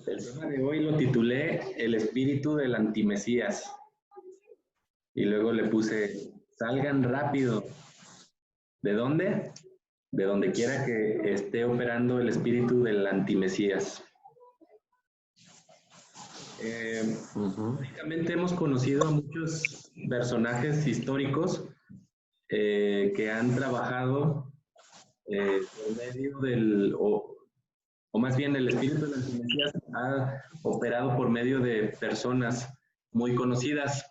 El tema de hoy lo titulé El espíritu del antimesías. Y luego le puse, salgan rápido. ¿De dónde? De donde quiera que esté operando el espíritu del antimesías. Históricamente hemos conocido a muchos personajes históricos que han trabajado por medio del, o más bien el espíritu del antimesías ha operado por medio de personas muy conocidas.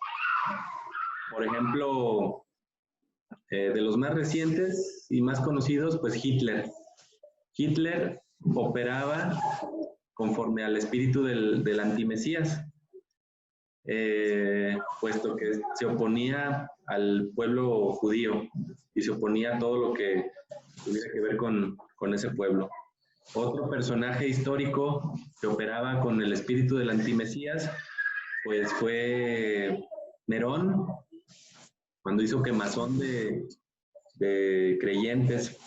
Por ejemplo, de los más recientes y más conocidos, pues Hitler. Hitler operaba conforme al espíritu del antimesías, puesto que se oponía al pueblo judío y se oponía a todo lo que tuviera que ver con ese pueblo. Otro personaje histórico que operaba con el espíritu del antimesías, pues fue Nerón, cuando hizo quemazón de creyentes.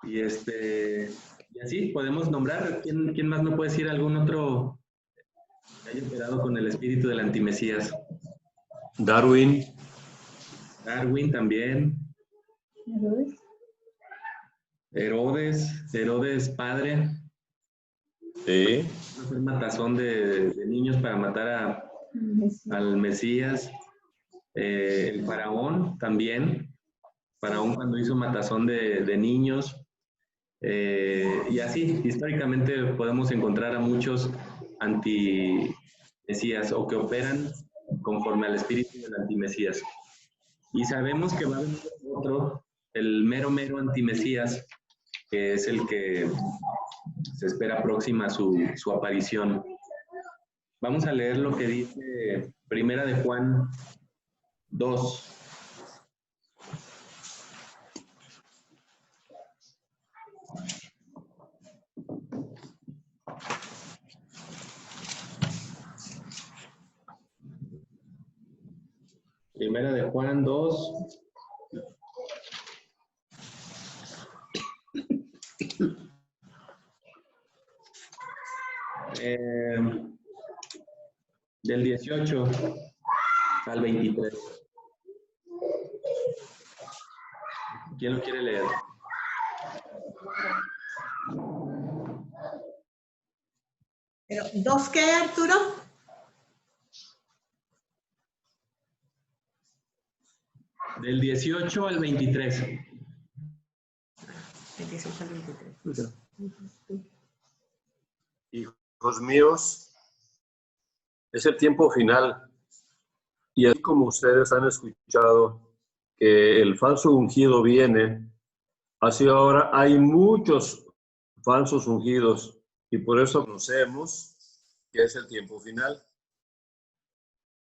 Y así podemos nombrar. ¿Quién más no puede decir algún otro que haya operado con el espíritu del antimesías? Darwin. Darwin también. Herodes padre. Sí. Un matazón de niños para matar al Mesías. El faraón también. Faraón cuando hizo matazón de niños. Y así, históricamente podemos encontrar a muchos antimesías o que operan conforme al espíritu del antimesías. Y sabemos que va a venir otro, el mero antimesías, que es el que se espera próxima su aparición. Vamos a leer lo que dice Primera de Juan 2. Primera de Juan 2. Del 18 al 23. ¿Quién lo quiere leer? Pero, ¿dos qué, Arturo? Del 18 al 23. Del 18 al 23. Hijos míos, es el tiempo final. Y así como ustedes han escuchado que el falso ungido viene, así ahora hay muchos falsos ungidos y por eso conocemos que es el tiempo final.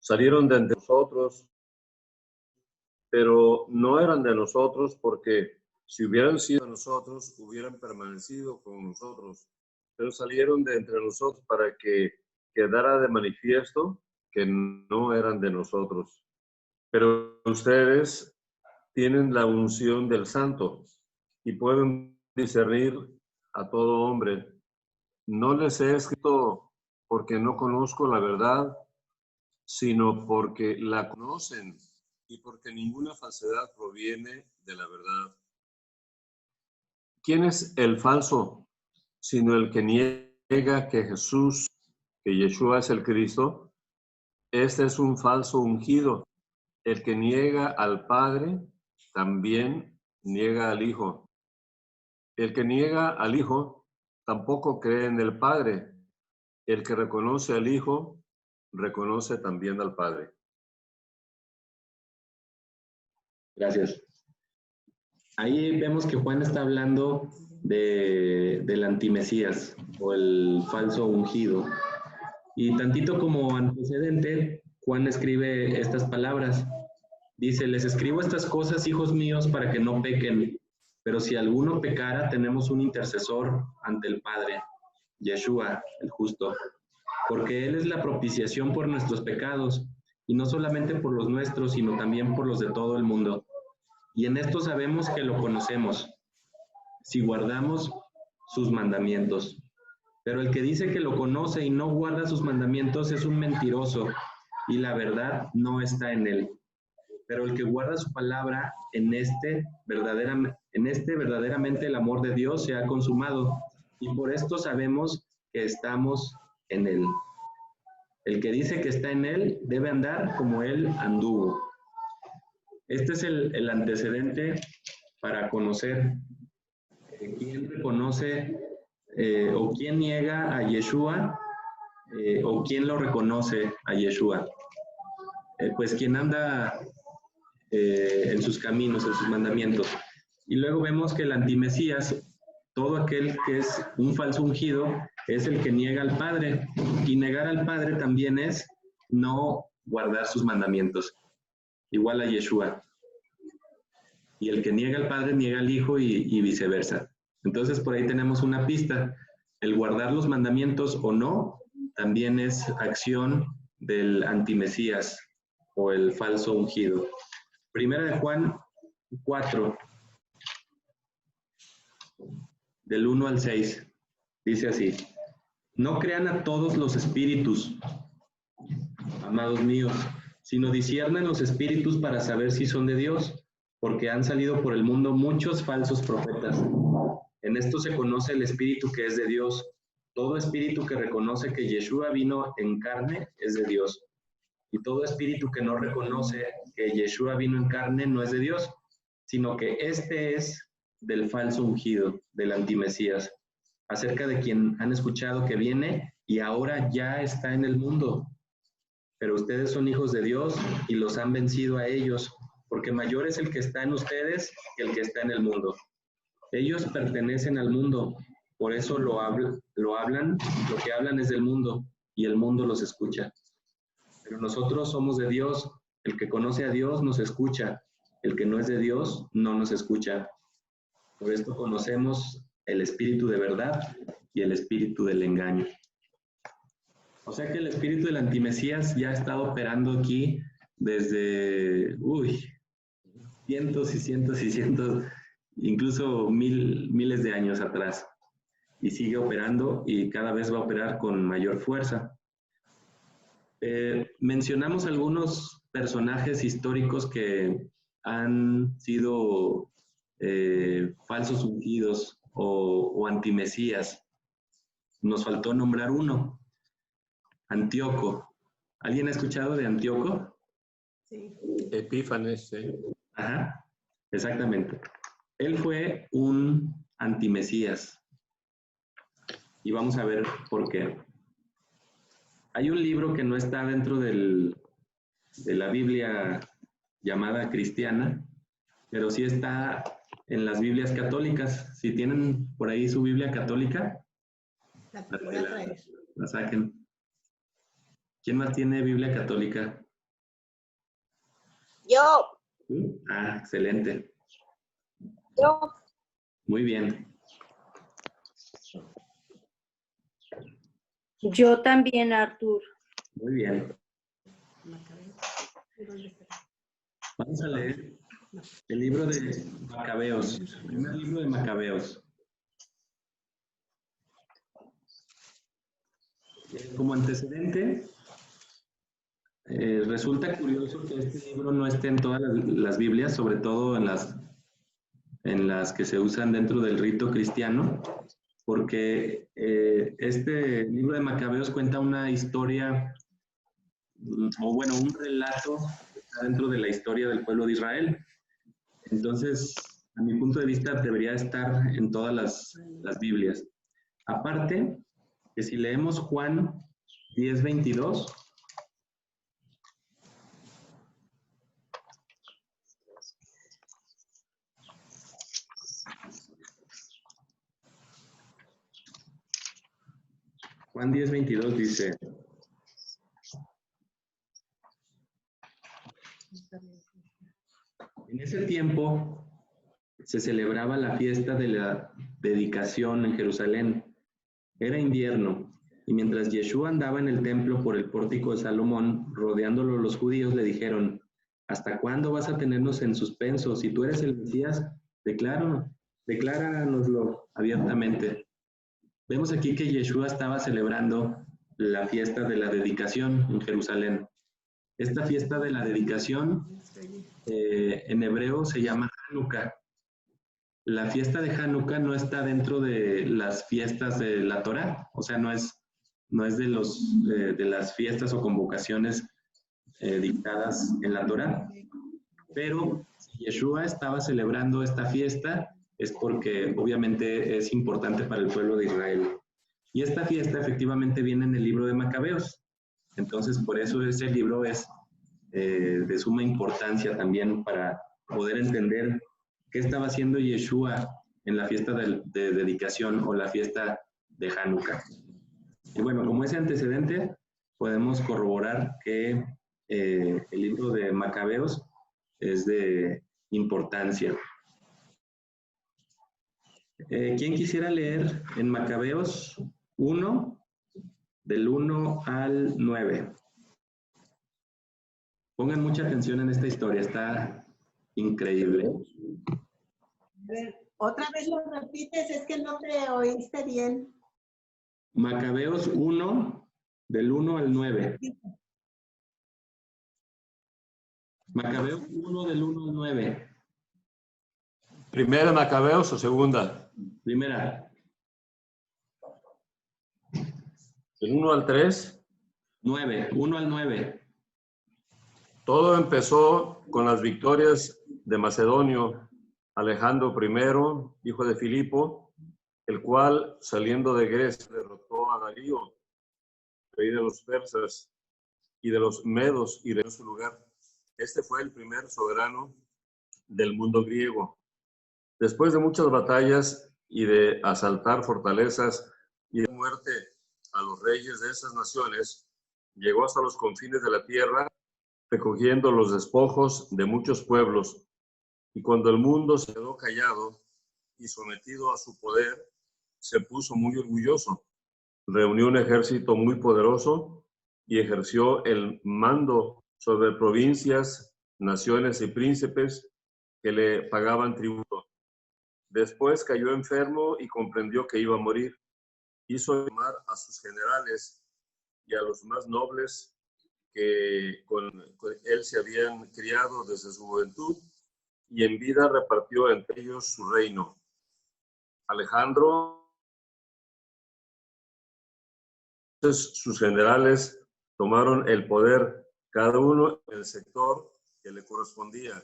Salieron de entre nosotros, pero no eran de nosotros porque si hubieran sido de nosotros, hubieran permanecido con nosotros. Pero salieron de entre nosotros para que quedara de manifiesto que no eran de nosotros. Pero ustedes tienen la unción del Santo y pueden discernir a todo hombre. No les he escrito porque no conozco la verdad, sino porque la conocen y porque ninguna falsedad proviene de la verdad. ¿Quién es el falso? Sino el que niega que Yeshua es el Cristo. Este es un falso ungido. El que niega al Padre también niega al Hijo. El que niega al Hijo tampoco cree en el Padre. El que reconoce al Hijo reconoce también al Padre. Gracias. Ahí vemos que Juan está hablando del antimesías o el falso ungido. Y tantito como antecedente, Juan escribe estas palabras. Dice, les escribo estas cosas, hijos míos, para que no pequen. Pero si alguno pecara, tenemos un intercesor ante el Padre, Yeshua, el justo. Porque Él es la propiciación por nuestros pecados, y no solamente por los nuestros, sino también por los de todo el mundo. Y en esto sabemos que lo conocemos, si guardamos sus mandamientos. Pero el que dice que lo conoce y no guarda sus mandamientos es un mentiroso, y la verdad no está en él. Pero el que guarda su palabra, en este verdaderamente el amor de Dios se ha consumado, y por esto sabemos que estamos en él. El que dice que está en él debe andar como él anduvo. Este es el antecedente para conocer quién reconoce o quién niega a Yeshua o quién lo reconoce a Yeshua. Pues quien anda en sus caminos, en sus mandamientos. Y luego vemos que el antimesías, todo aquel que es un falso ungido, es el que niega al Padre. Y negar al Padre también es no guardar sus mandamientos. Igual a Yeshua. Y el que niega al Padre niega al Hijo y viceversa. Entonces por ahí tenemos una pista. El guardar los mandamientos o no también es acción del antimesías o el falso ungido. Primera de Juan 4, del 1 al 6, dice así: No crean a todos los espíritus, amados míos, sino disciernan los espíritus para saber si son de Dios, porque han salido por el mundo muchos falsos profetas. En esto se conoce el espíritu que es de Dios. Todo espíritu que reconoce que Yeshua vino en carne es de Dios. Y todo espíritu que no reconoce que Yeshua vino en carne no es de Dios, sino que este es del falso ungido, del antimesías, acerca de quien han escuchado que viene y ahora ya está en el mundo. Pero ustedes son hijos de Dios y los han vencido a ellos, porque mayor es el que está en ustedes que el que está en el mundo. Ellos pertenecen al mundo, por eso lo que hablan es del mundo, y el mundo los escucha. Pero nosotros somos de Dios, el que conoce a Dios nos escucha, el que no es de Dios no nos escucha. Por esto conocemos el espíritu de verdad y el espíritu del engaño. O sea que el espíritu del antimesías ya ha estado operando aquí desde, cientos y cientos y cientos, incluso miles de años atrás. Y sigue operando y cada vez va a operar con mayor fuerza. Mencionamos algunos personajes históricos que han sido falsos ungidos o antimesías. Nos faltó nombrar uno, Antíoco. ¿Alguien ha escuchado de Antíoco? Sí. Epífanes, sí. Ajá, exactamente. Él fue un antimesías. Y vamos a ver por qué. Hay un libro que no está dentro de la Biblia llamada cristiana, pero sí está en las Biblias católicas. Si tienen por ahí su Biblia católica, la saquen. ¿Quién más tiene Biblia católica? Yo. ¿Sí? Ah, excelente. Yo. Muy bien. Yo también, Artur. Muy bien. Vamos a leer el libro de Macabeos, el primer libro de Macabeos. Como antecedente, resulta curioso que este libro no esté en todas las Biblias, sobre todo en las que se usan dentro del rito cristiano, porque este libro de Macabeos cuenta una historia, o bueno, un relato que está dentro de la historia del pueblo de Israel. Entonces, a mi punto de vista, debería estar en todas las Biblias. Aparte, que si leemos Juan 10:22, Juan 10:22 dice: En ese tiempo se celebraba la fiesta de la dedicación en Jerusalén. Era invierno, y mientras Yeshua andaba en el templo por el pórtico de Salomón, rodeándolo los judíos le dijeron: ¿Hasta cuándo vas a tenernos en suspenso? Si tú eres el Mesías, decláranoslo abiertamente. vemos aquí que Yeshua estaba celebrando la fiesta de la dedicación en Jerusalén. Esta fiesta de la dedicación en hebreo se llama Hanukkah. La fiesta de Hanukkah no está dentro de las fiestas de la Torá, o sea, no es de las fiestas o convocaciones dictadas en la Torá, pero si Yeshua estaba celebrando esta fiesta es porque obviamente es importante para el pueblo de Israel. Y esta fiesta efectivamente viene en el libro de Macabeos. Entonces, por eso ese libro es de suma importancia también para poder entender qué estaba haciendo Yeshua en la fiesta de dedicación o la fiesta de Hanukkah. Y bueno, como ese antecedente, podemos corroborar que el libro de Macabeos es de importancia. ¿Quién quisiera leer en Macabeos 1, del 1 al 9? Pongan mucha atención en esta historia, está increíble. A ver, otra vez lo repites, es que no te oíste bien. Macabeos 1, del 1 al 9. Macabeos 1, del 1 al 9. ¿Primera Macabeos o segunda? Primera. ¿Del 1 al 3? 9, 1 al 9. Todo empezó con las victorias de Macedonio, Alejandro I, hijo de Filipo, el cual, saliendo de Grecia, derrotó a Darío, rey de los persas, y de los medos, y de su lugar. Este fue el primer soberano del mundo griego. Después de muchas batallas y de asaltar fortalezas y de muerte a los reyes de esas naciones, llegó hasta los confines de la tierra, recogiendo los despojos de muchos pueblos. Y cuando el mundo se quedó callado y sometido a su poder, se puso muy orgulloso. Reunió un ejército muy poderoso y ejerció el mando sobre provincias, naciones y príncipes que le pagaban tributo. Después cayó enfermo y comprendió que iba a morir. Hizo llamar a sus generales y a los más nobles que con él se habían criado desde su juventud, y en vida repartió entre ellos su reino. Alejandro, entonces sus generales tomaron el poder, cada uno en el sector que le correspondía.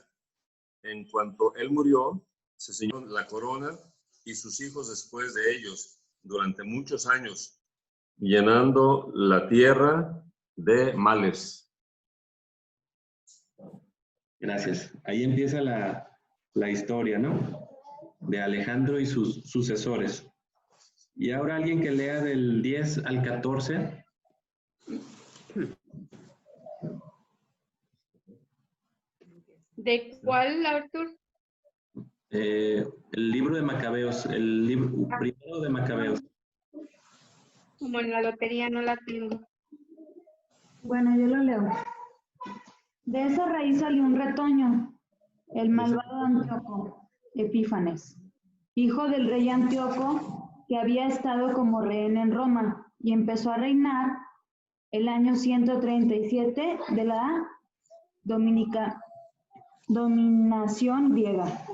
En cuanto él murió, se ciñó la corona y sus hijos después de ellos, durante muchos años, llenando la tierra de males. Gracias. Ahí empieza la historia, ¿no? De Alejandro y sus sucesores. Y ahora alguien que lea del 10 al 14. ¿De cuál, Artur? El libro de Macabeos, el libro primero de Macabeos. Como en la lotería no la tengo. Bueno, yo lo leo. De esa raíz salió un retoño, el malvado Antíoco Epífanes, hijo del rey Antíoco, que había estado como rehén en Roma, y empezó a reinar el año 137 de la dominación griega.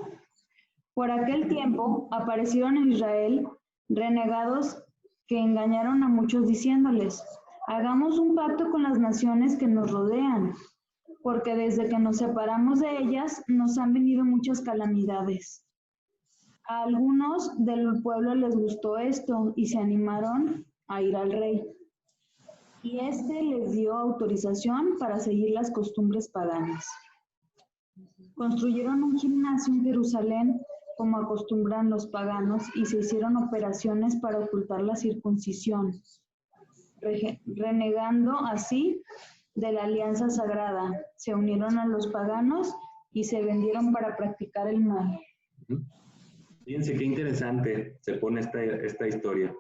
Por aquel tiempo aparecieron en Israel renegados que engañaron a muchos diciéndoles: hagamos un pacto con las naciones que nos rodean, porque desde que nos separamos de ellas nos han venido muchas calamidades. A algunos del pueblo les gustó esto y se animaron a ir al rey. Y éste les dio autorización para seguir las costumbres paganas. Construyeron un gimnasio en Jerusalén, como acostumbran los paganos, y se hicieron operaciones para ocultar la circuncisión, renegando así de la alianza sagrada. Se unieron a los paganos y se vendieron para practicar el mal. Fíjense qué interesante se pone esta historia.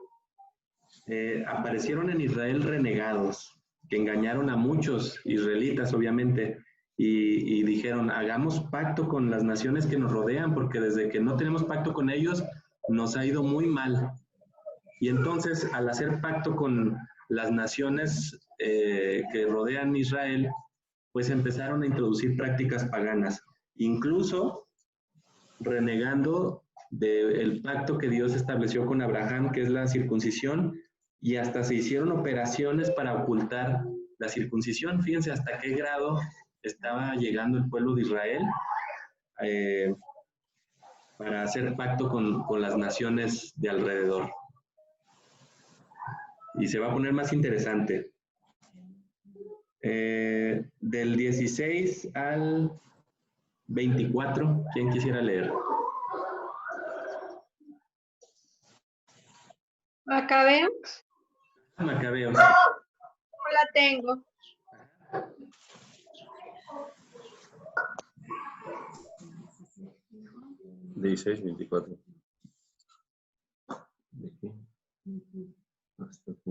Aparecieron en Israel renegados, que engañaron a muchos israelitas, obviamente, y dijeron: hagamos pacto con las naciones que nos rodean, porque desde que no tenemos pacto con ellos, nos ha ido muy mal. Y entonces, al hacer pacto con las naciones que rodean Israel, pues empezaron a introducir prácticas paganas, incluso renegando del pacto que Dios estableció con Abraham, que es la circuncisión, y hasta se hicieron operaciones para ocultar la circuncisión. Fíjense hasta qué grado estaba llegando el pueblo de Israel para hacer pacto con las naciones de alrededor. Y se va a poner más interesante. Del 16 al 24, ¿quién quisiera leer? Macabeos, Macabeos. no la tengo. Dieciséis, 24. ¿De aquí? Hasta aquí.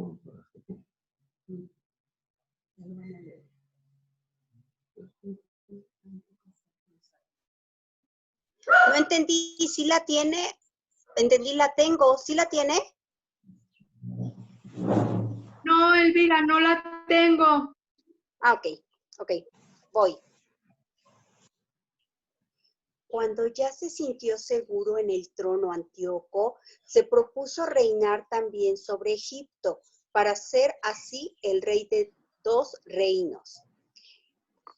No entendí si la tiene. Entendí, la tengo. ¿Sí la tiene? No, Elvira, no la tengo. Ah, ok. Voy. Cuando ya se sintió seguro en el trono Antíoco, se propuso reinar también sobre Egipto, para ser así el rey de 2 reinos.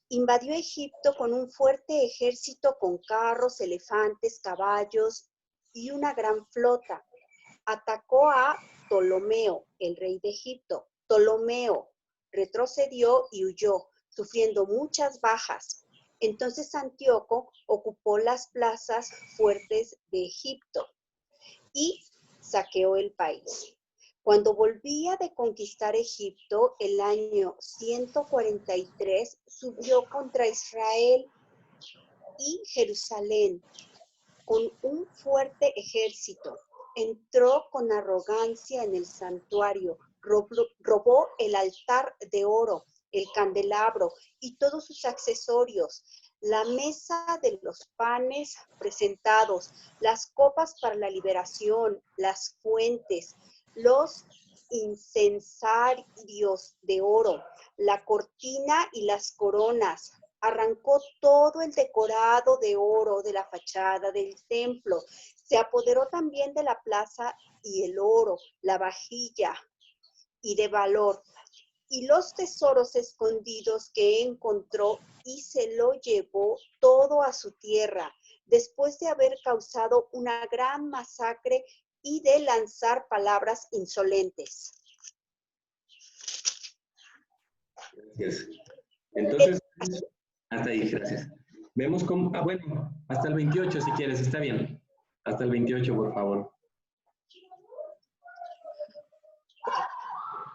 Invadió Egipto con un fuerte ejército con carros, elefantes, caballos y una gran flota. Atacó a Ptolomeo, el rey de Egipto. Ptolomeo retrocedió y huyó, sufriendo muchas bajas. Entonces Antíoco ocupó las plazas fuertes de Egipto y saqueó el país. Cuando volvía de conquistar Egipto, el año 143, subió contra Israel y Jerusalén con un fuerte ejército. Entró con arrogancia en el santuario, robó el altar de oro, el candelabro y todos sus accesorios, la mesa de los panes presentados, las copas para la liberación, las fuentes, los incensarios de oro, la cortina y las coronas. Arrancó todo el decorado de oro de la fachada del templo. Se apoderó también de la plaza y el oro, la vajilla y de valor, y los tesoros escondidos que encontró, y se lo llevó todo a su tierra, después de haber causado una gran masacre y de lanzar palabras insolentes. Gracias. Entonces, hasta ahí, gracias. Vemos cómo, bueno, hasta el 28 si quieres, está bien. Hasta el 28, por favor.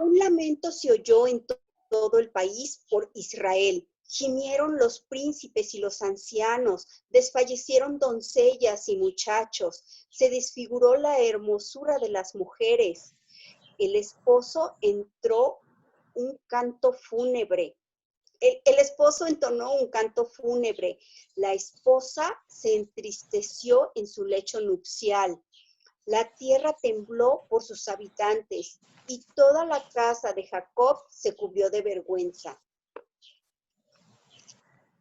Un lamento se oyó en todo el país por Israel. Gimieron los príncipes y los ancianos, desfallecieron doncellas y muchachos, se desfiguró la hermosura de las mujeres. El esposo entró un canto fúnebre. El esposo entonó un canto fúnebre. La esposa se entristeció en su lecho nupcial. La tierra tembló por sus habitantes y toda la casa de Jacob se cubrió de vergüenza.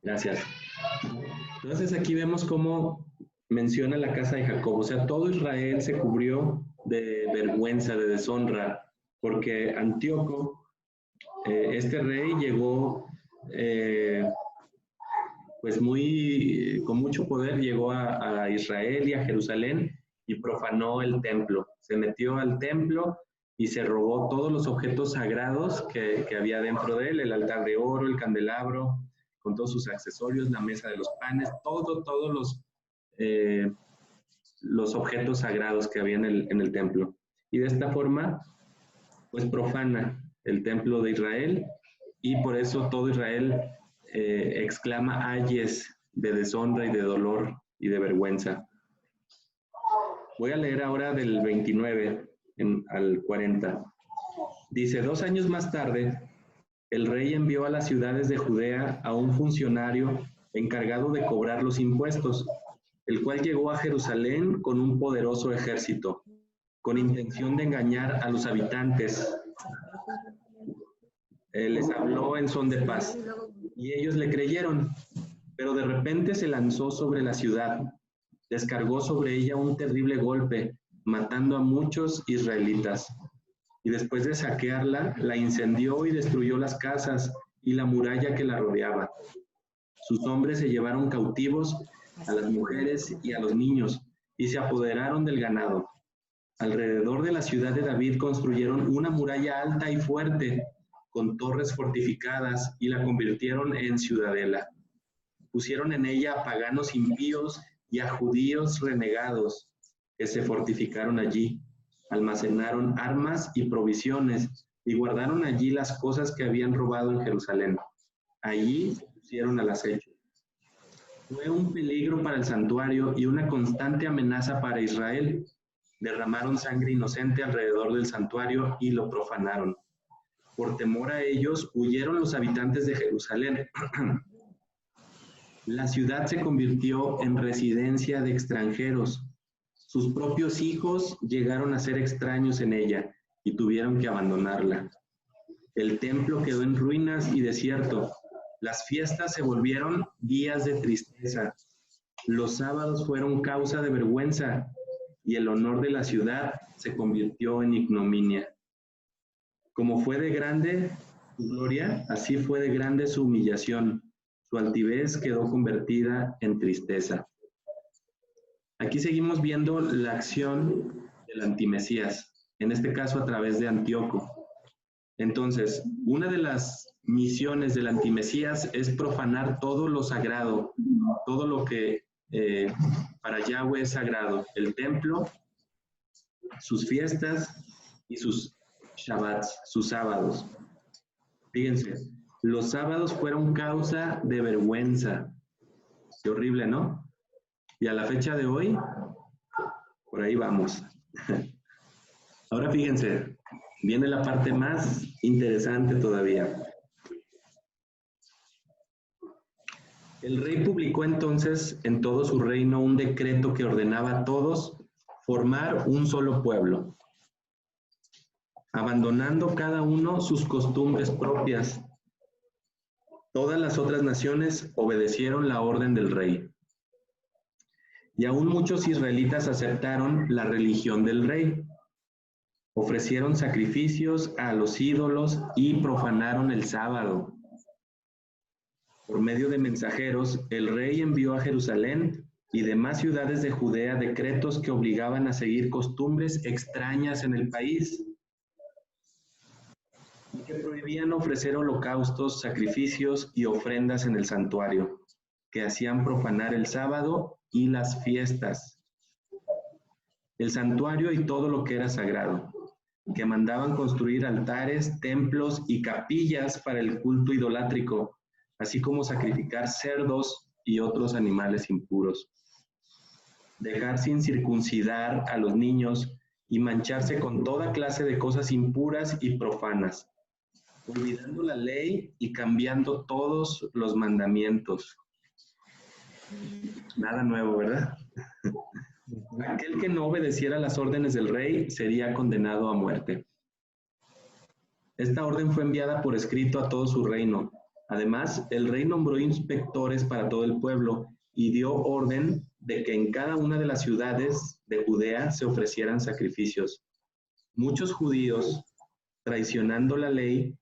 Gracias. Entonces aquí vemos cómo menciona la casa de Jacob. O sea, todo Israel se cubrió de vergüenza, de deshonra, porque Antíoco, este rey, llegó pues con mucho poder, llegó a Israel y a Jerusalén y profanó el templo. Se metió al templo y se robó todos los objetos sagrados que había dentro de él, el altar de oro, el candelabro, con todos sus accesorios, la mesa de los panes, todos los objetos sagrados que había en el templo. Y de esta forma, pues profana el templo de Israel, y por eso todo Israel exclama ayes de deshonra y de dolor y de vergüenza. Voy a leer ahora del 29 al 40. Dice, 2 años más tarde, el rey envió a las ciudades de Judea a un funcionario encargado de cobrar los impuestos, el cual llegó a Jerusalén con un poderoso ejército. con intención de engañar a los habitantes. Les habló en son de paz, y ellos le creyeron, pero de repente se lanzó sobre la ciudad, descargó sobre ella un terrible golpe, matando a muchos israelitas. Y después de saquearla, la incendió y destruyó las casas y la muralla que la rodeaba. Sus hombres se llevaron cautivos a las mujeres y a los niños, y se apoderaron del ganado. Alrededor de la ciudad de David construyeron una muralla alta y fuerte, con torres fortificadas, y la convirtieron en ciudadela. Pusieron en ella a paganos impíos y a judíos renegados, que se fortificaron allí. Almacenaron armas y provisiones, y guardaron allí las cosas que habían robado en Jerusalén. Allí se pusieron al acecho. Fue un peligro para el santuario y una constante amenaza para Israel. Derramaron sangre inocente alrededor del santuario y lo profanaron. Por temor a ellos, huyeron los habitantes de Jerusalén. La ciudad se convirtió en residencia de extranjeros. Sus propios hijos llegaron a ser extraños en ella y tuvieron que abandonarla. El templo quedó en ruinas y desierto. Las fiestas se volvieron días de tristeza. Los sábados fueron causa de vergüenza y el honor de la ciudad se convirtió en ignominia. Como fue de grande su gloria, así fue de grande su humillación. Su altivez quedó convertida en tristeza. Aquí seguimos viendo la acción del antimesías, en este caso a través de Antíoco. Entonces, una de las misiones del antimesías es profanar todo lo sagrado, todo lo que para Yahweh es sagrado, el templo, sus fiestas y sus Shabbats, sus sábados. Fíjense, los sábados fueron causa de vergüenza. Qué horrible, ¿no? Y a la fecha de hoy, por ahí vamos. Ahora fíjense, viene la parte más interesante todavía. El rey publicó entonces en todo su reino un decreto que ordenaba a todos formar un solo pueblo, abandonando cada uno sus costumbres propias. Todas las otras naciones obedecieron la orden del rey. Y aún muchos israelitas aceptaron la religión del rey. Ofrecieron sacrificios a los ídolos y profanaron el sábado. Por medio de mensajeros, el rey envió a Jerusalén y demás ciudades de Judea decretos que obligaban a seguir costumbres extrañas en el país y que prohibían ofrecer holocaustos, sacrificios y ofrendas en el santuario, que hacían profanar el sábado y las fiestas, el santuario y todo lo que era sagrado, que mandaban construir altares, templos y capillas para el culto idolátrico, así como sacrificar cerdos y otros animales impuros, dejar sin circuncidar a los niños y mancharse con toda clase de cosas impuras y profanas, olvidando la ley y cambiando todos los mandamientos. Nada nuevo, ¿verdad? Aquel que no obedeciera las órdenes del rey sería condenado a muerte. Esta orden fue enviada por escrito a todo su reino. Además, el rey nombró inspectores para todo el pueblo y dio orden de que en cada una de las ciudades de Judea se ofrecieran sacrificios. Muchos judíos, traicionando la ley,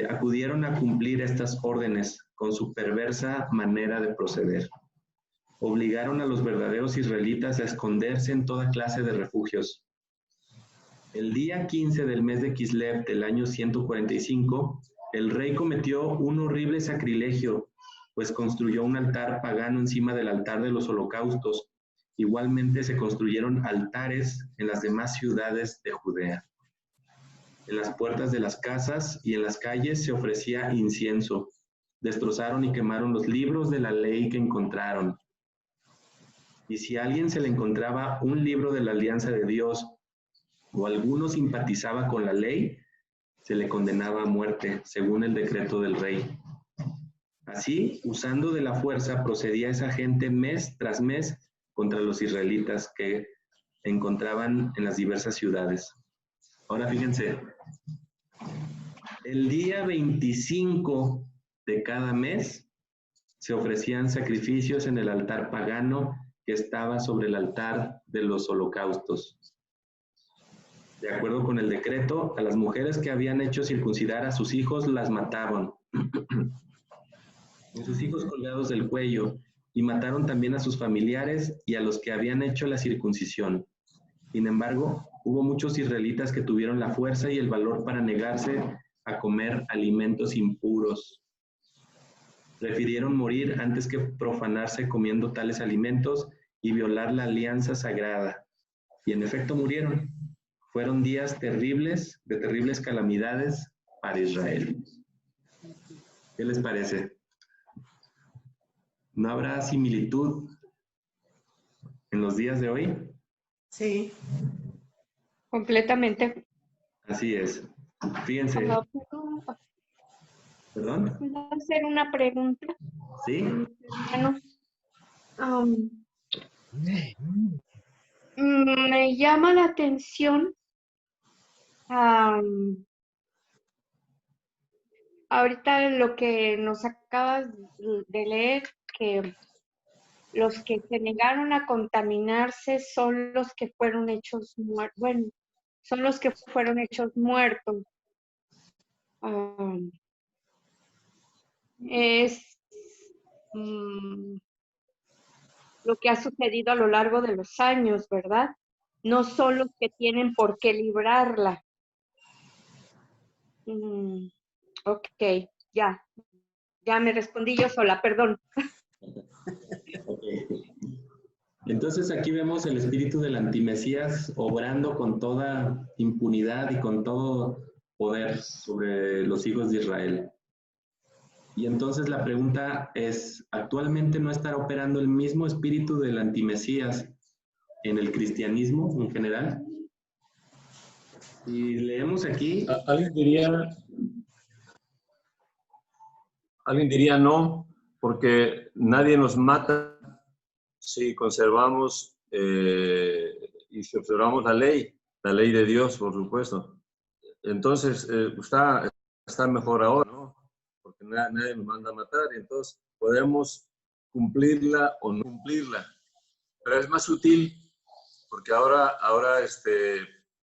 acudieron a cumplir estas órdenes con su perversa manera de proceder. Obligaron a los verdaderos israelitas a esconderse en toda clase de refugios. El día 15 del mes de Kislev del año 145, el rey cometió un horrible sacrilegio, pues construyó un altar pagano encima del altar de los holocaustos. Igualmente se construyeron altares en las demás ciudades de Judea. En las puertas de las casas y en las calles se ofrecía incienso. Destrozaron y quemaron los libros de la ley que encontraron. Y si a alguien se le encontraba un libro de la alianza de Dios o alguno simpatizaba con la ley, se le condenaba a muerte, según el decreto del rey. Así, usando de la fuerza, procedía esa gente mes tras mes contra los israelitas que encontraban en las diversas ciudades. Ahora fíjense, el día 25 de cada mes se ofrecían sacrificios en el altar pagano que estaba sobre el altar de los holocaustos. De acuerdo con el decreto, a las mujeres que habían hecho circuncidar a sus hijos las mataban. A sus hijos colgados del cuello, y mataron también a sus familiares y a los que habían hecho la circuncisión. Sin embargo, hubo muchos israelitas que tuvieron la fuerza y el valor para negarse a comer alimentos impuros. Prefirieron morir antes que profanarse comiendo tales alimentos y violar la alianza sagrada. Y en efecto murieron. Fueron días terribles, de terribles calamidades para Israel. ¿Qué les parece? ¿No habrá similitud en los días de hoy? Sí. Completamente. Así es. Fíjense. ¿Perdón? ¿Puedo hacer una pregunta? ¿Sí? Me llama la atención ahorita lo que nos acabas de leer, que los que se negaron a contaminarse son los que fueron hechos muertos. Bueno, son los que fueron hechos muertos. Es lo que ha sucedido a lo largo de los años, ¿verdad? No son los que tienen por qué librarla. Ok, ya me respondí yo sola, perdón. Okay. Entonces aquí vemos el espíritu del antimesías obrando con toda impunidad y con todo poder sobre los hijos de Israel. Y entonces la pregunta es, ¿actualmente no estará operando el mismo espíritu del antimesías en el cristianismo en general? Y leemos aquí... Alguien diría no, porque nadie nos mata si conservamos y si observamos la ley de Dios, por supuesto. Entonces, está mejor ahora, ¿no? Porque nadie nos manda a matar, y entonces podemos cumplirla o no cumplirla. Pero es más sutil, porque ahora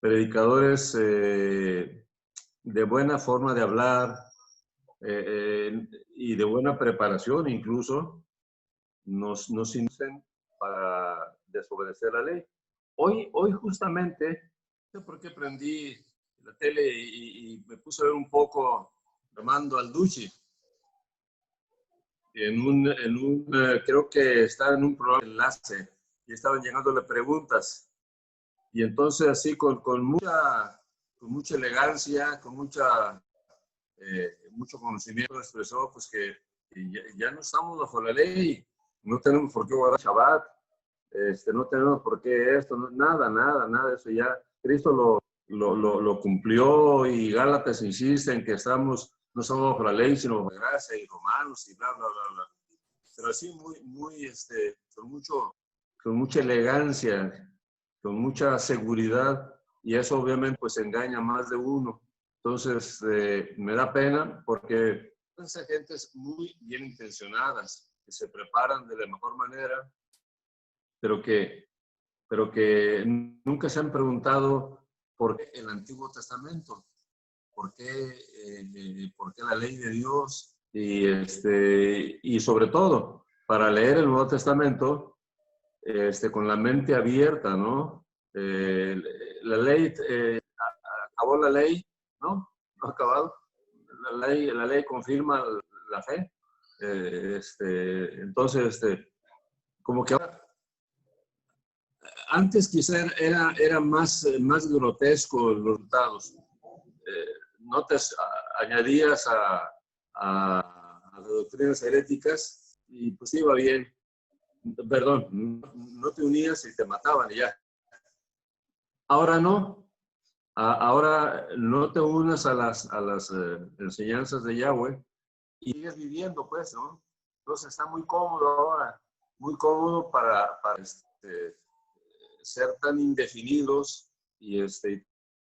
predicadores de buena forma de hablar y de buena preparación incluso, nos inducen para desobedecer la ley. Hoy justamente, no sé por qué prendí la tele y me puse a ver un poco Armando Alducci. Creo que estaba en un programa de enlace y estaban llegándole preguntas. Y entonces así con mucha elegancia, con mucho conocimiento expresó pues que ya no estamos bajo la ley, no tenemos por qué guardar Shabbat, no tenemos por qué esto, nada de eso ya. Cristo lo cumplió y Gálatas insiste en que no estamos bajo la ley, sino bajo la gracia, y Romanos y bla, bla, bla, bla. Pero así con mucha elegancia, con mucha seguridad, y eso obviamente pues engaña a más de uno. Entonces, me da pena porque son gentes muy bien intencionadas, que se preparan de la mejor manera, pero que nunca se han preguntado por qué el Antiguo Testamento, por qué la ley de Dios, y sobre todo, para leer el Nuevo Testamento con la mente abierta, ¿no? La ley, acabó la ley, ¿no? No ha acabado. La ley confirma la fe. Entonces, como que ahora, antes quizá era más grotesco los resultados. No te añadías a las doctrinas heréticas y pues iba bien. Perdón, no te unías y te mataban y ya. Ahora no. Ahora no te unas a las enseñanzas de Yahweh y sigues viviendo, pues, ¿no? Entonces está muy cómodo ahora, muy cómodo para ser tan indefinidos y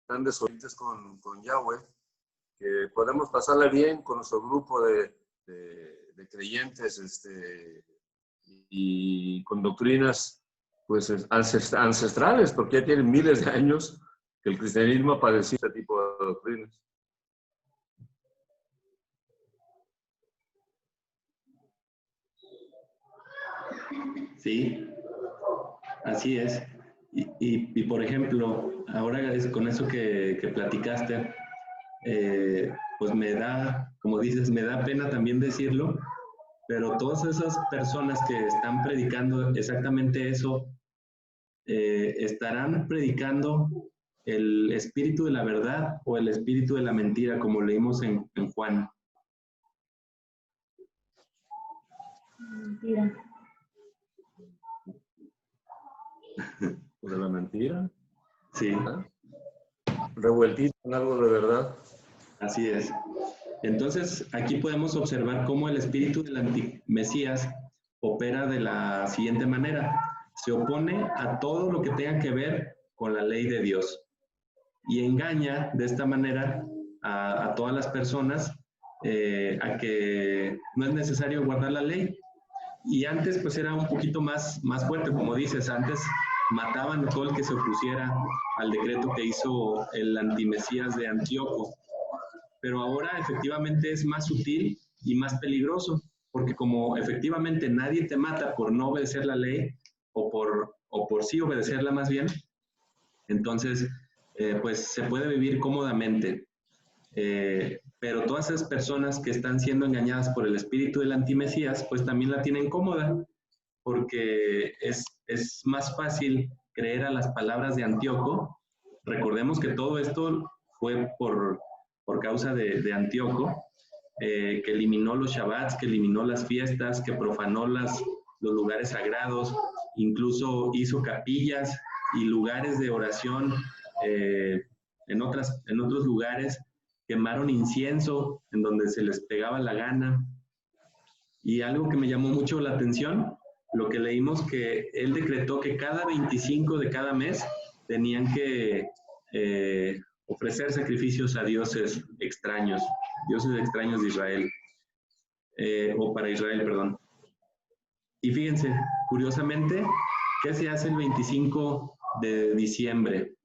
tan desobedientes con Yahweh, que podemos pasarla bien con nuestro grupo de creyentes y con doctrinas pues ancestrales, porque ya tienen miles de años que el cristianismo ha padecido este tipo de doctrinas. Sí, así es. Y por ejemplo, ahora con eso que platicaste, pues me da, como dices, me da pena también decirlo, pero todas esas personas que están predicando exactamente eso, estarán predicando el espíritu de la verdad o el espíritu de la mentira, como leímos en Juan. Mentira. ¿O de la mentira? Sí, ¿Ah? Revueltito con algo de verdad. así es. Entonces, aquí podemos observar cómo el espíritu del antimesías opera de la siguiente manera. Se opone a todo lo que tenga que ver con la ley de Dios y engaña de esta manera a todas las personas a que no es necesario guardar la ley. Y antes pues era un poquito más fuerte, como dices, antes mataban a todo el que se opusiera al decreto que hizo el antimesías de Antíoco. Pero ahora efectivamente es más sutil y más peligroso, porque como efectivamente nadie te mata por no obedecer la ley, o por sí obedecerla más bien, entonces pues se puede vivir cómodamente. Pero todas esas personas que están siendo engañadas por el espíritu del antimesías, pues también la tienen cómoda, porque es más fácil creer a las palabras de Antíoco. Recordemos que todo esto fue por causa de Antíoco, que eliminó los Shabbats, que eliminó las fiestas, que profanó los lugares sagrados, incluso hizo capillas y lugares de oración en otros lugares, quemaron incienso en donde se les pegaba la gana. Y algo que me llamó mucho la atención, lo que leímos, que él decretó que cada 25 de cada mes tenían que ofrecer sacrificios a dioses extraños de Israel, o para Israel, perdón. Y fíjense, curiosamente, ¿qué se hace el 25 de diciembre?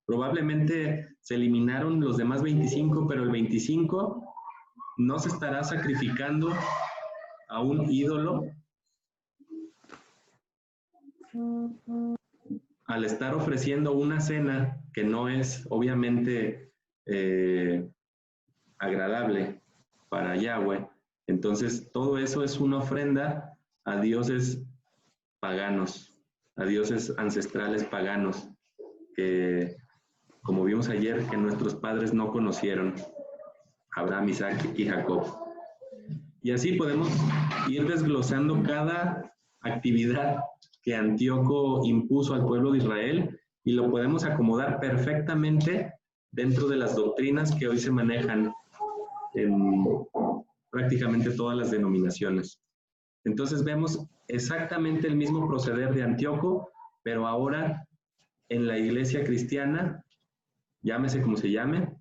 Probablemente se eliminaron los demás 25, pero el 25 no se estará sacrificando a un ídolo al estar ofreciendo una cena que no es obviamente agradable para Yahweh. Entonces, todo eso es una ofrenda a dioses paganos, a dioses ancestrales paganos, que, como vimos ayer, que nuestros padres no conocieron, Abraham, Isaac y Jacob. Y así podemos ir desglosando cada actividad que Antíoco impuso al pueblo de Israel y lo podemos acomodar perfectamente dentro de las doctrinas que hoy se manejan en prácticamente todas las denominaciones. Entonces vemos exactamente el mismo proceder de Antíoco, pero ahora en la iglesia cristiana, llámese como se llame,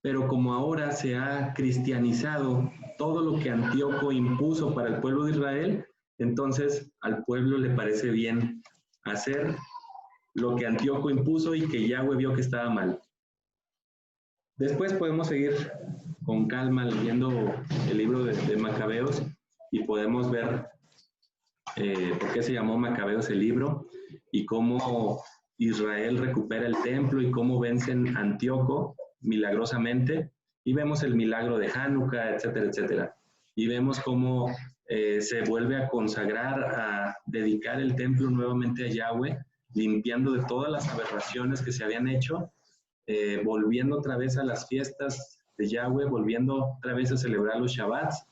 pero como ahora se ha cristianizado todo lo que Antíoco impuso para el pueblo de Israel, entonces al pueblo le parece bien hacer lo que Antíoco impuso y que Yahweh vio que estaba mal. Después podemos seguir con calma leyendo el libro de Macabeos y podemos ver por qué se llamó Macabeos el libro y cómo Israel recupera el templo y cómo vencen a Antíoco milagrosamente, y vemos el milagro de Hanukkah, etcétera, etcétera. Y vemos cómo se vuelve a consagrar, a dedicar el templo nuevamente a Yahweh, limpiando de todas las aberraciones que se habían hecho, volviendo otra vez a las fiestas de Yahweh, volviendo otra vez a celebrar los Shabbats,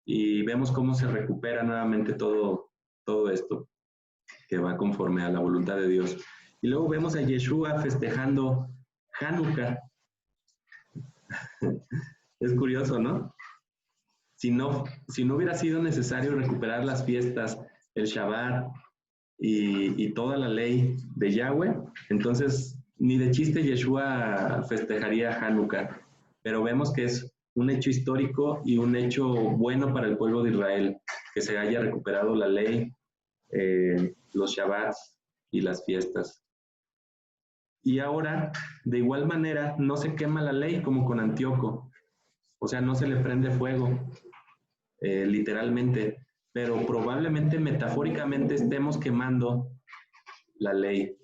y vemos cómo se recupera nuevamente todo esto, que va conforme a la voluntad de Dios. Y luego vemos a Yeshua festejando Hanukkah. Es curioso, ¿no? Si no hubiera sido necesario recuperar las fiestas, el Shabbat, y toda la ley de Yahweh. Entonces, ni de chiste Yeshua festejaría Hanukkah, pero vemos que es un hecho histórico y un hecho bueno para el pueblo de Israel, que se haya recuperado la ley, los Shabbats y las fiestas. Y ahora, de igual manera, no se quema la ley como con Antíoco, o sea, no se le prende fuego, literalmente, pero probablemente metafóricamente estemos quemando la ley.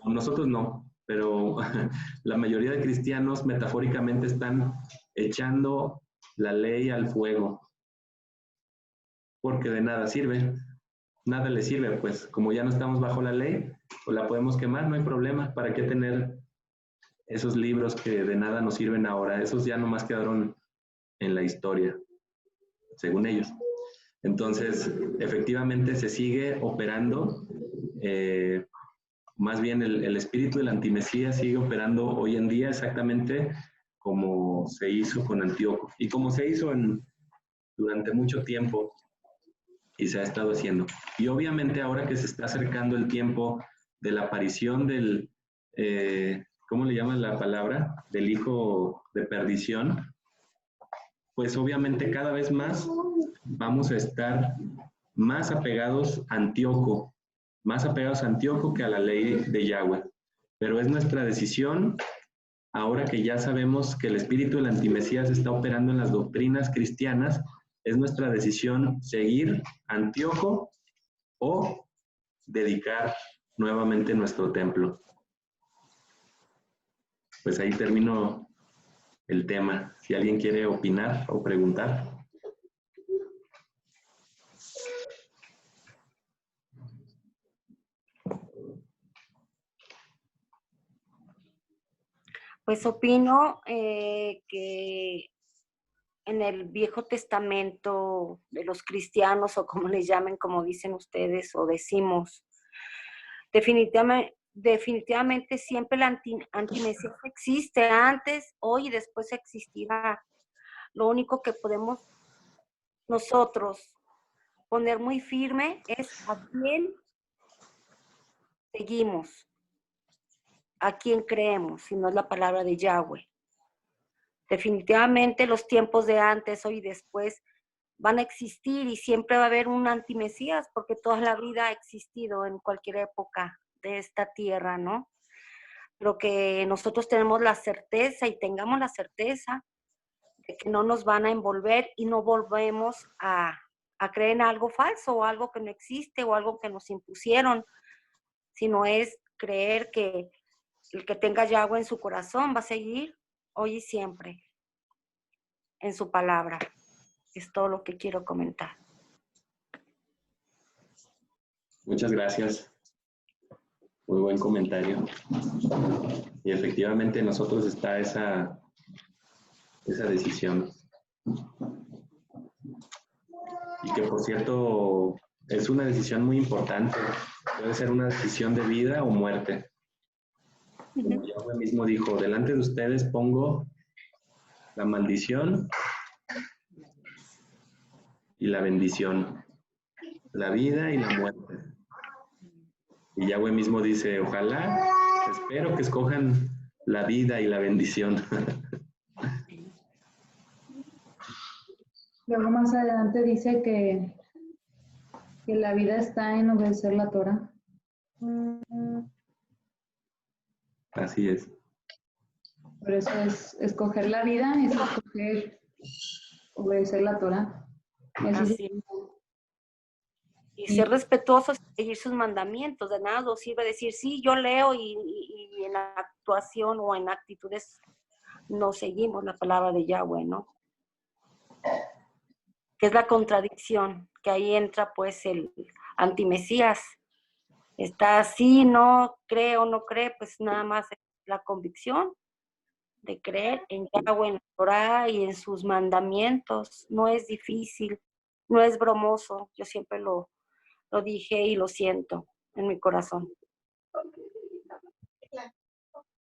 Nosotros no, pero la mayoría de cristianos metafóricamente están echando la ley al fuego, porque de nada sirve, nada le sirve, pues como ya no estamos bajo la ley, pues la podemos quemar, no hay problema. ¿Para qué tener esos libros que de nada nos sirven ahora? Esos ya nomás quedaron en la historia, según ellos. Entonces, efectivamente se sigue operando, más bien el espíritu de la antimesías sigue operando hoy en día exactamente como se hizo con Antíoco y como se hizo durante mucho tiempo y se ha estado haciendo. Y obviamente ahora que se está acercando el tiempo de la aparición del, ¿cómo le llaman la palabra? Del hijo de perdición, pues obviamente cada vez más vamos a estar más apegados a Antíoco que a la ley de Yahweh. Pero es nuestra decisión, ahora que ya sabemos que el espíritu del antimesías está operando en las doctrinas cristianas, es nuestra decisión seguir a Antíoco o dedicar nuevamente nuestro templo. Pues ahí termino el tema. Si alguien quiere opinar o preguntar. Pues opino que en el Viejo Testamento de los cristianos, o como les llamen, como dicen ustedes o decimos, definitivamente siempre la antimesías existe, antes, hoy y después existirá. Lo único que podemos nosotros poner muy firme es a quién seguimos, a quién creemos, si no es la palabra de Yahweh. Definitivamente los tiempos de antes, hoy y después van a existir y siempre va a haber un antimesías porque toda la vida ha existido en cualquier época de esta tierra, ¿no? Pero que nosotros tenemos la certeza y tengamos la certeza de que no nos van a envolver y no volvemos a creer en algo falso o algo que no existe o algo que nos impusieron, sino es creer que el que tenga Yahweh en su corazón va a seguir hoy y siempre en su palabra. Es todo lo que quiero comentar. Muchas gracias. Muy buen comentario. Y efectivamente en nosotros está esa decisión. Y que por cierto es una decisión muy importante. Puede ser una decisión de vida o muerte. Como Yahweh mismo dijo, delante de ustedes pongo la maldición y la bendición, la vida y la muerte. Y Yahweh mismo dice, ojalá, espero que escojan la vida y la bendición. Luego más adelante dice que la vida está en obedecer la Torah. Así es. Por eso es escoger la vida, es escoger obedecer la Torah. Así. Y ser respetuosos, seguir sus mandamientos. De nada nos sirve decir, sí, yo leo y en actuación o en actitudes no seguimos la palabra de Yahweh, ¿no? Que es la contradicción, que ahí entra pues el antimesías. Está así, no cree o no cree, pues nada más la convicción de creer en Yahweh, en la Torah y en sus mandamientos. No es difícil, no es bromoso. Yo siempre lo dije y lo siento en mi corazón.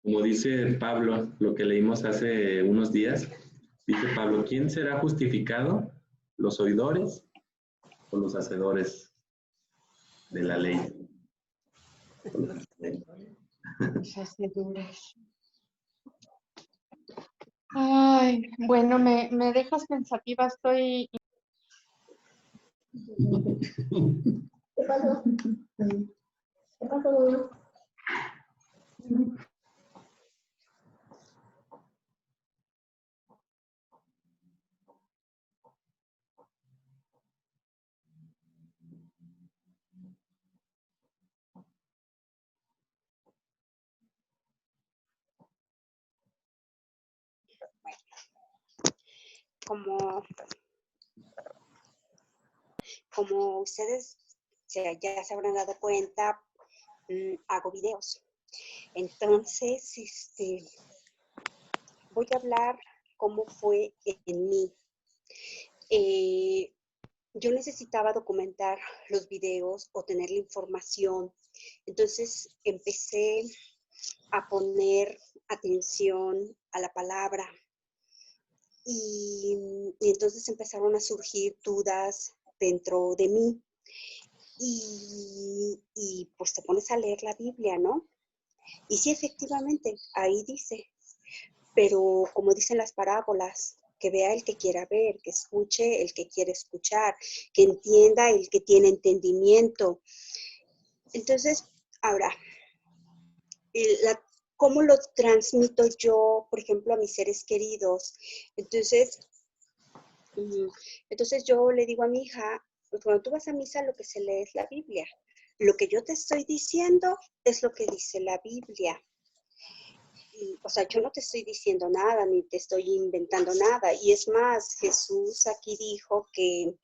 Como dice Pablo, lo que leímos hace unos días, dice Pablo, ¿quién será justificado? ¿Los oidores o los hacedores? de la ley. Esas de duras. Ay, bueno, me dejas pensativa, estoy... ¿Qué pasó? ¿Qué pasó? Como ustedes ya se habrán dado cuenta, hago videos. Entonces, voy a hablar cómo fue en mí. Yo necesitaba documentar los videos o tener la información. Entonces, empecé a poner atención a la palabra. Y entonces empezaron a surgir dudas dentro de mí. Y pues te pones a leer la Biblia, ¿no? Y sí, efectivamente, ahí dice, pero como dicen las parábolas, que vea el que quiera ver, que escuche el que quiere escuchar, que entienda el que tiene entendimiento. Entonces, ahora, ¿cómo lo transmito yo, por ejemplo, a mis seres queridos? Entonces yo le digo a mi hija, pues cuando tú vas a misa lo que se lee es la Biblia. Lo que yo te estoy diciendo es lo que dice la Biblia. O sea, yo no te estoy diciendo nada, ni te estoy inventando nada. Y es más, Jesús aquí dijo que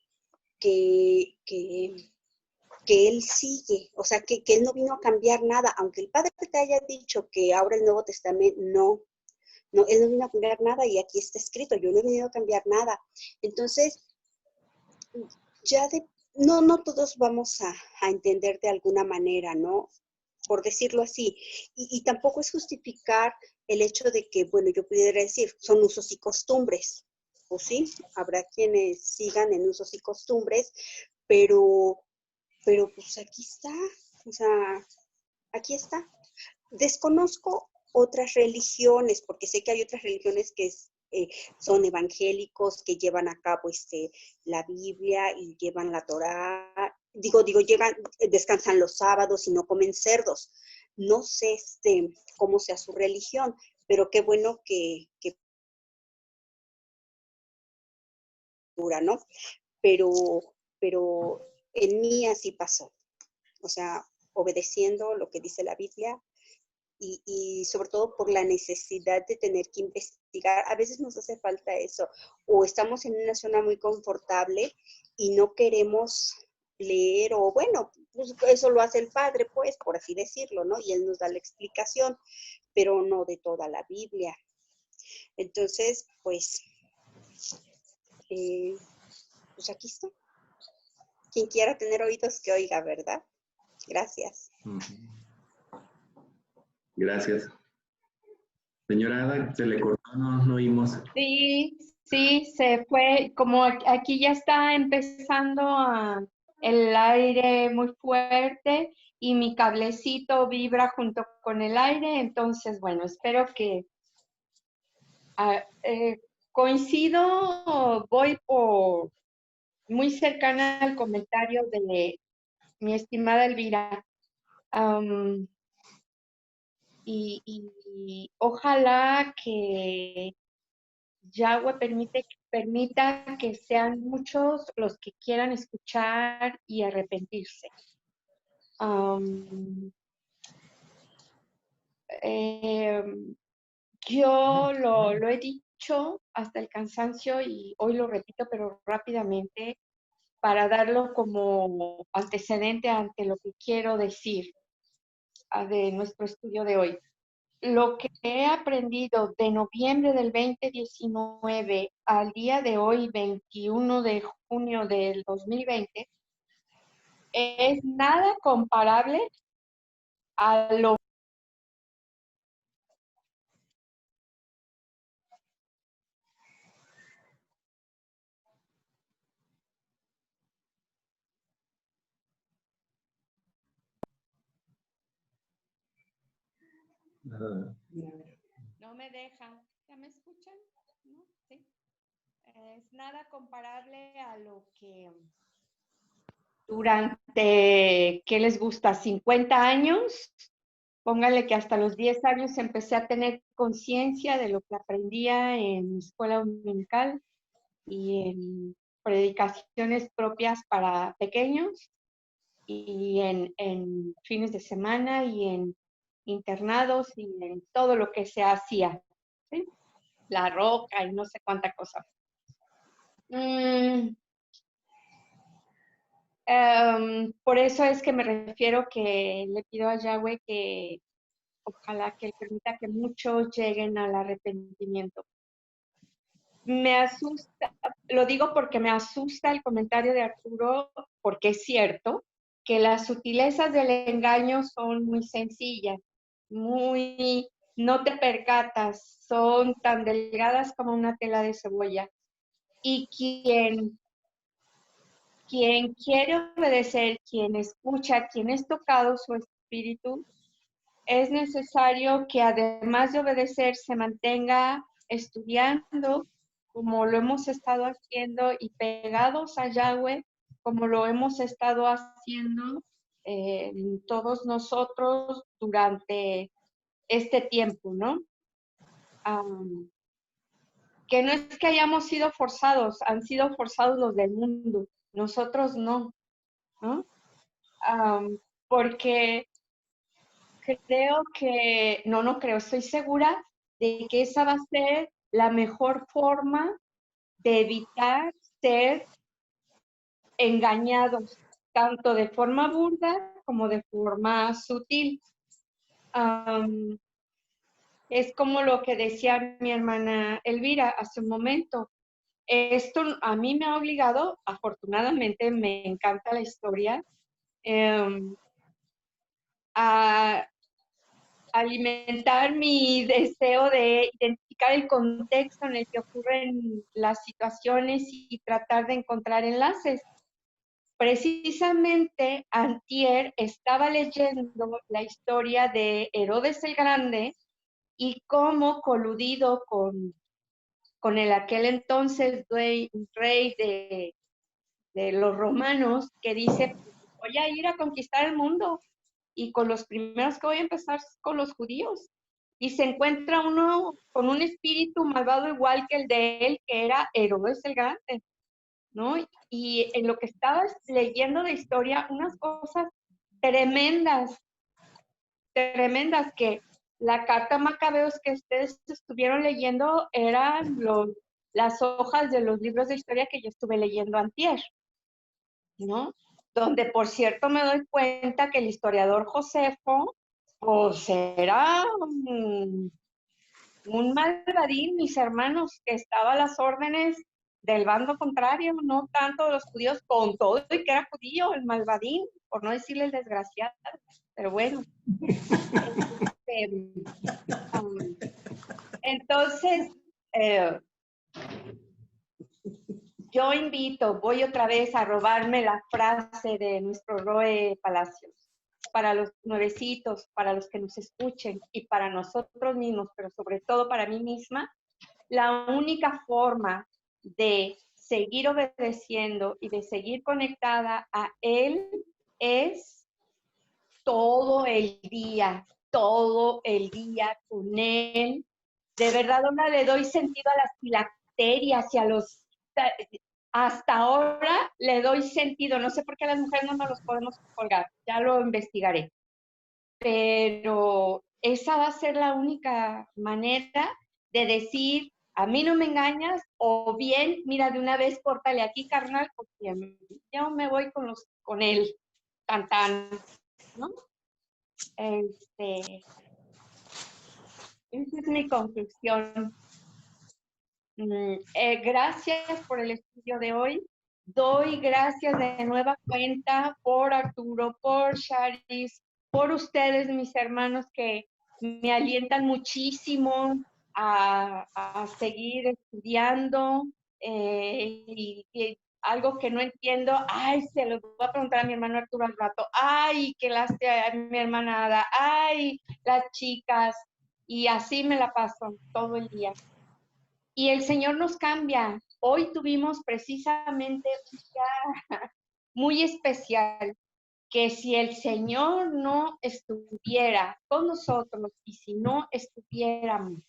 Él sigue, o sea, que Él no vino a cambiar nada. Aunque el Padre te haya dicho que ahora el Nuevo Testamento, no, Él no vino a cambiar nada y aquí está escrito, yo no he venido a cambiar nada. Entonces, no todos vamos a entender de alguna manera, ¿no? Por decirlo así. Y tampoco es justificar el hecho de que, bueno, yo pudiera decir, son usos y costumbres. Pues sí, habrá quienes sigan en usos y costumbres, pero pues aquí está, o sea, aquí está. Desconozco otras religiones, porque sé que hay otras religiones que son evangélicos, que llevan a cabo la Biblia y llevan la Torá. Descansan los sábados y no comen cerdos. No sé cómo sea su religión, pero qué bueno que dura, ¿no? Pero en mí así pasó. O sea, obedeciendo lo que dice la Biblia, y sobre todo por la necesidad de tener que investigar. A veces nos hace falta eso, o estamos en una zona muy confortable y no queremos leer, o bueno, pues eso lo hace el Padre, pues, por así decirlo, ¿no? Y Él nos da la explicación, pero no de toda la Biblia. Entonces, pues aquí está. Quien quiera tener oídos que oiga, ¿verdad? Gracias. Gracias. Señora Ada, se le cortó, no oímos. Sí, se fue, como aquí ya está empezando el aire muy fuerte y mi cablecito vibra junto con el aire, entonces, bueno, espero que coincido, voy por muy cercana al comentario de mi estimada Elvira. Y ojalá que Yahweh permita que sean muchos los que quieran escuchar y arrepentirse. Yo lo he dicho hasta el cansancio y hoy lo repito, pero rápidamente, para darlo como antecedente ante lo que quiero decir de nuestro estudio de hoy. Lo que he aprendido de noviembre del 2019 al día de hoy, 21 de junio del 2020, es nada comparable a lo No me deja. ¿Ya me escuchan? ¿No? Sí. Es nada comparable a lo que durante, ¿qué les gusta? 50 años. Póngale que hasta los 10 años empecé a tener conciencia de lo que aprendía en mi escuela dominical y en predicaciones propias para pequeños y en fines de semana y en internados y en todo lo que se hacía, ¿sí? La roca y no sé cuánta cosa. Por eso es que me refiero que le pido a Yahweh que ojalá que él permita que muchos lleguen al arrepentimiento. Me asusta, lo digo porque me asusta el comentario de Arturo, porque es cierto que las sutilezas del engaño son muy sencillas, muy, no te percatas, son tan delgadas como una tela de cebolla. Y quien quiere obedecer, quien escucha, quien es tocado su espíritu, es necesario que además de obedecer se mantenga estudiando como lo hemos estado haciendo y pegados a Yahweh como lo hemos estado haciendo todos nosotros durante este tiempo, ¿no? Que no es que hayamos sido forzados, han sido forzados los del mundo, nosotros no, ¿no? Porque creo que, no creo, estoy segura de que esa va a ser la mejor forma de evitar ser engañados, tanto de forma burda como de forma sutil. Es como lo que decía mi hermana Elvira hace un momento. Esto a mí me ha obligado, afortunadamente me encanta la historia, a alimentar mi deseo de identificar el contexto en el que ocurren las situaciones y tratar de encontrar enlaces. Precisamente antier estaba leyendo la historia de Herodes el Grande y cómo coludido con el aquel entonces rey de los romanos que dice, voy a ir a conquistar el mundo y con los primeros que voy a empezar es con los judíos. Y se encuentra uno con un espíritu malvado igual que el de él, que era Herodes el Grande, ¿no? Y en lo que estabas leyendo de historia, unas cosas tremendas, tremendas, que la carta Macabeos que ustedes estuvieron leyendo eran las hojas de los libros de historia que yo estuve leyendo antier, ¿no? Donde, por cierto, me doy cuenta que el historiador Josefo, pues era un malvadín, mis hermanos, que estaba a las órdenes del bando contrario, no tanto de los judíos, con todo y que era judío, el malvadín, por no decirle el desgraciado, pero bueno. Entonces, yo invito, voy otra vez a robarme la frase de nuestro Roe Palacios, para los nuevecitos, para los que nos escuchen y para nosotros mismos, pero sobre todo para mí misma, la única forma de seguir obedeciendo y de seguir conectada a Él es todo el día con Él. De verdad, ahora le doy sentido a las filacterias y a los... Hasta ahora le doy sentido. No sé por qué las mujeres no nos los podemos colgar. Ya lo investigaré. Pero esa va a ser la única manera de decir, a mí no me engañas, o bien, mira, de una vez córtale aquí, carnal, porque yo me voy con él, tan, ¿no? Esa es mi conclusión. Gracias por el estudio de hoy. Doy gracias de nueva cuenta por Arturo, por Charis, por ustedes, mis hermanos, que me alientan muchísimo a seguir estudiando. Y algo que no entiendo, ay, se lo voy a preguntar a mi hermano Arturo al rato, ay, que las mi hermana Ada, ay, las chicas, y así me la paso todo el día. Y el Señor nos cambia. Hoy tuvimos precisamente un día muy especial, que si el Señor no estuviera con nosotros y si no estuviéramos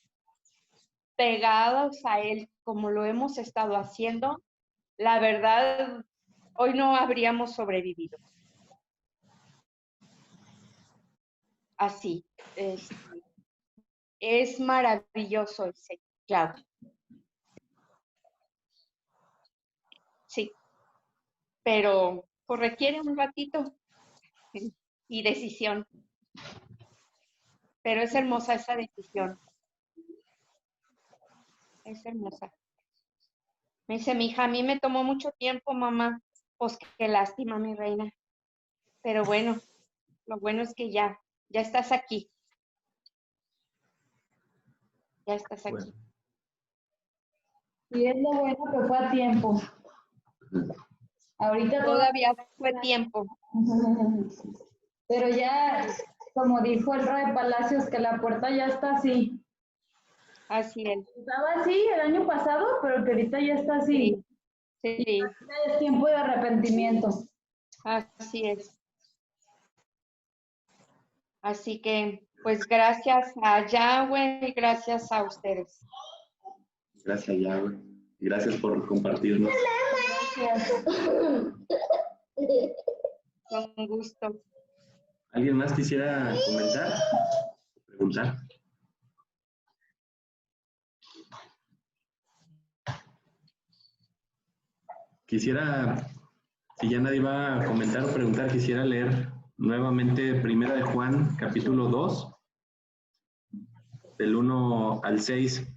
pegados a Él como lo hemos estado haciendo, la verdad, hoy no habríamos sobrevivido. Así, es maravilloso el Señor, claro. Sí, pero pues requiere un ratito y decisión. Pero es hermosa esa decisión. Es hermosa. Me dice mi hija, a mí me tomó mucho tiempo, mamá. Pues qué lástima, mi reina. Pero bueno, lo bueno es que ya estás aquí. Ya estás aquí. Bueno. Y es lo bueno que fue a tiempo. Ahorita Todavía fue tiempo. Pero ya, como dijo el Rey Palacios, que la puerta ya está así. Así es. Estaba así el año pasado, pero que ahorita ya está así. Sí. Y es tiempo de arrepentimiento. Así es. Así que, pues gracias a Yahweh y gracias a ustedes. Gracias, Yahweh. Gracias por compartirnos. Gracias. Con gusto. ¿Alguien más quisiera comentar? Preguntar. Quisiera, si ya nadie va a comentar o preguntar, quisiera leer nuevamente Primera de Juan, capítulo 2, del 1 al 6.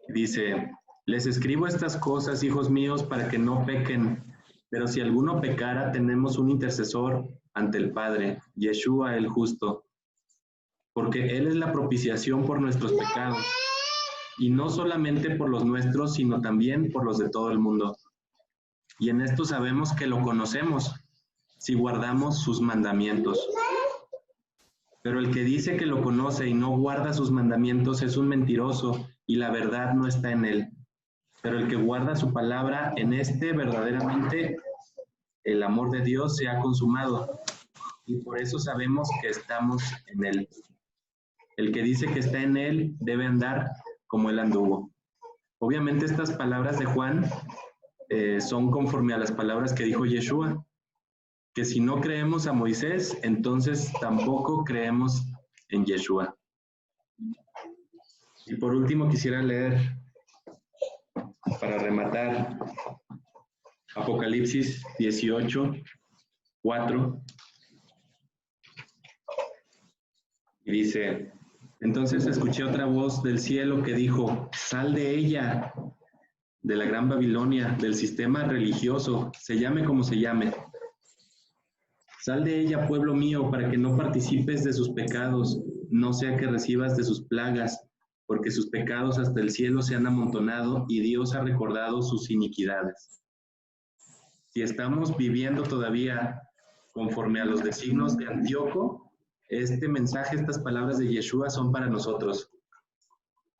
Dice, les escribo estas cosas, hijos míos, para que no pequen, pero si alguno pecara, tenemos un intercesor ante el Padre, Yeshua el justo, porque Él es la propiciación por nuestros pecados, y no solamente por los nuestros, sino también por los de todo el mundo. Y en esto sabemos que lo conocemos, si guardamos sus mandamientos. Pero el que dice que lo conoce y no guarda sus mandamientos es un mentiroso, y la verdad no está en él. Pero el que guarda su palabra, en este verdaderamente el amor de Dios se ha consumado, y por eso sabemos que estamos en él. El que dice que está en él debe andar como él anduvo. Obviamente estas palabras de Juan son conforme a las palabras que dijo Yeshua, que si no creemos a Moisés, entonces tampoco creemos en Yeshua. Y por último quisiera leer, para rematar, Apocalipsis 18, 4. Y dice, entonces escuché otra voz del cielo que dijo, sal de ella, de la gran Babilonia, del sistema religioso, se llame como se llame. Sal de ella, pueblo mío, para que no participes de sus pecados, no sea que recibas de sus plagas, porque sus pecados hasta el cielo se han amontonado y Dios ha recordado sus iniquidades. Si estamos viviendo todavía conforme a los designios de Antíoco, este mensaje, estas palabras de Yeshua son para nosotros.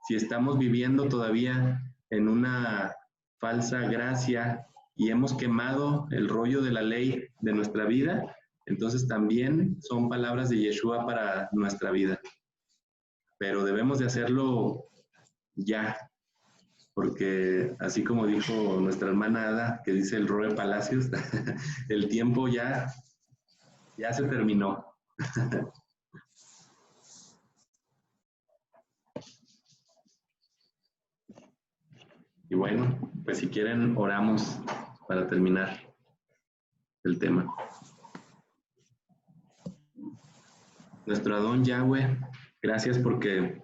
Si estamos viviendo todavía en una falsa gracia y hemos quemado el rollo de la ley de nuestra vida, entonces también son palabras de Yeshua para nuestra vida. Pero debemos de hacerlo ya, porque así como dijo nuestra hermana Ada, que dice el Roe Palacios, el tiempo ya se terminó. Y bueno, pues si quieren oramos para terminar el tema. Nuestro Adón Yahweh, gracias porque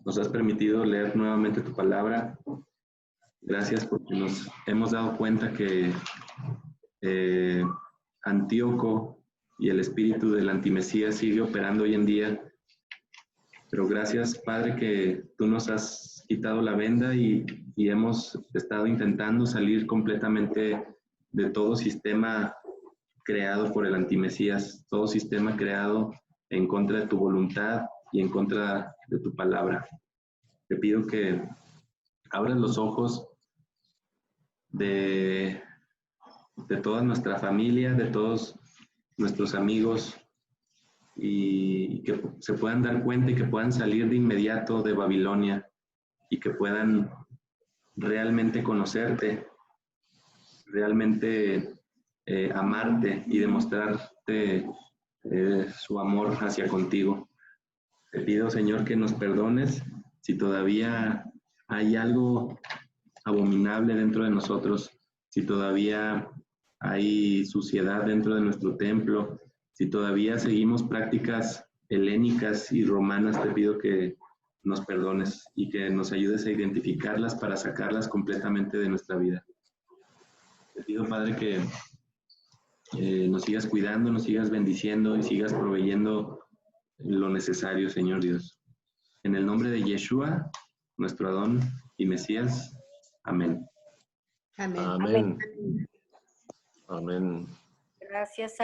nos has permitido leer nuevamente tu palabra. Gracias porque nos hemos dado cuenta que Antíoco y el espíritu del antimesías sigue operando hoy en día. Pero gracias, Padre, que tú nos has quitado la venda y hemos estado intentando salir completamente de todo sistema creado por el antimesías, todo sistema creado en contra de tu voluntad y en contra de tu palabra. Te pido que abras los ojos de toda nuestra familia, de todos nuestros amigos, y que se puedan dar cuenta y que puedan salir de inmediato de Babilonia y que puedan realmente conocerte, realmente amarte y demostrarte su amor hacia contigo. Te pido, Señor, que nos perdones si todavía hay algo abominable dentro de nosotros, si todavía hay suciedad dentro de nuestro templo, si todavía seguimos prácticas helénicas y romanas. Te pido que nos perdones y que nos ayudes a identificarlas para sacarlas completamente de nuestra vida. Te pido, Padre, que nos sigas cuidando, nos sigas bendiciendo y sigas proveyendo lo necesario, Señor Dios. En el nombre de Yeshua, nuestro Adón y Mesías. Amén. Amén. Amén. Amén. Gracias.